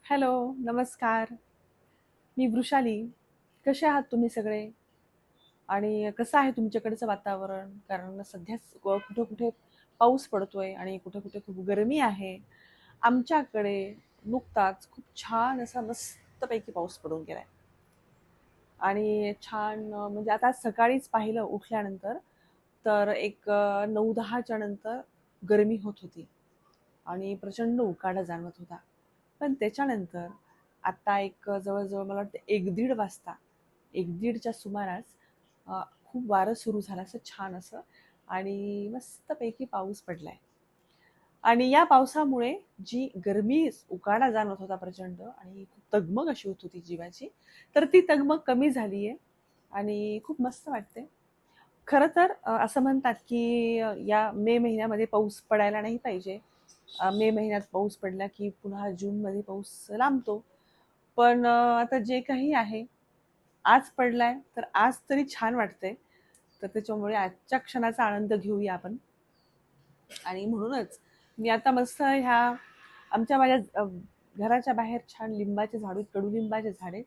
Hello, नमस्कार. मी वृषाली. कसे आहात तुम्ही सगळे? आणि कसं आहे तुमच्याकडचं वातावरण? कारण सध्याच कुठे-कुठे पाऊस पडतोय आणि कुठे-कुठे खूप गरमी आहे. आमच्याकडे नुकताच खूप छान असा मस्तपैकी पाऊस पडून गेलाय. आणि छान म्हणजे आता सकाळीच पाहिलं उठल्यानंतर तर एक 9-10च्या नंतर गरमी होत होती आणि प्रचंड उकाडा जाणवत होता. पण त्याच्यानंतर आता एक जवळ-जवळ मला वाटतं 1-1:30 वाजता 1-1:30च्या सुमारास खूप वारं सुरू झालं असं छान असं आणि मस्तपैकी पाऊस पडलाय. आणि या पावसामुळे जी गरमी, उकाडा जाणवत होता प्रचंड आणि खूप तगमग अशी होत होती जीवाची, तर ती तगमग कमी झालीये आणि खूप मस्त वाटते. खरं तर असं म्हणतात की या मे महिन्यामध्ये पाऊस पडायला नाही पाहिजे. मे महिन्यात पाऊस पडला की पुन्हा जूनमध्ये पाऊस लांबतो. पण आता जे काही आहे, आज पडलाय तर आज तरी छान वाटतंय. तर त्याच्यामुळे आजच्या क्षणाचा आनंद घेऊया आपण. आणि म्हणूनच मी आता मस्त ह्या माझ्या घराच्या बाहेर छान लिंबाचे झाड आहेत, कडुलिंबाचे झाड आहेत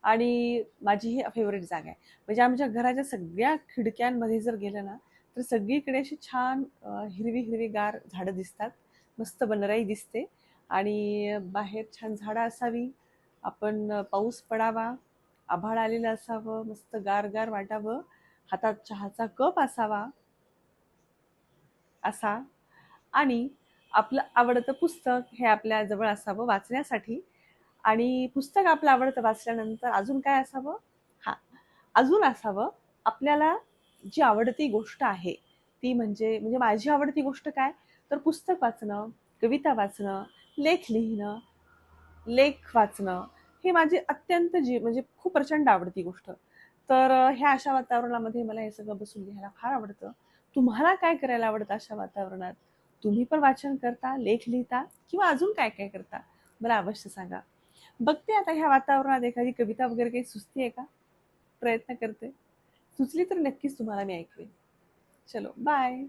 आणि माझी ही फेवरेट जागा आहे. म्हणजे आमच्या घराच्या सगळ्या खिडक्यांमध्ये जर गेलं ना, तर सगळीकडे अशी छान हिरवी हिरवीगार झाडं दिसतात. मस्त बनराई दिसते आणि बाहेर छान झाडं असावी. आपण पाऊस पडावा, आभाळ आलेलं असावं, मस्त गार वाटावं, हातात चहाचा कप असावा असा आणि आपलं आवडतं पुस्तक हे आपल्या जवळ असावं वाचण्यासाठी. आणि पुस्तक आपलं आवडतं वाचल्यानंतर अजून काय असावं? हां, अजून असावं आपल्याला जी आवडती गोष्ट आहे ती म्हणजे माझी आवडती गोष्ट काय? तर पुस्तक वाचणं, कविता वाचणं, लेख लिहिणं, लेख वाचणं हे माझी अत्यंत म्हणजे खूप प्रचंड आवडती गोष्ट. तर ह्या अशा वातावरणामध्ये मला हे सगळं बसून लिहायला फार आवडतं. तुम्हाला काय करायला आवडतं अशा वातावरणात? तुम्ही पण वाचन करता, लेख लिहिता किंवा अजून काय करता? मला अवश्य सांगा. बघते आता ह्या वातावरणात एखादी कविता वगैरे काही सुचतीये का? प्रयत्न करते. सुचली तर नक्कीच तुम्हाला मी ऐकवेन. चलो बाय.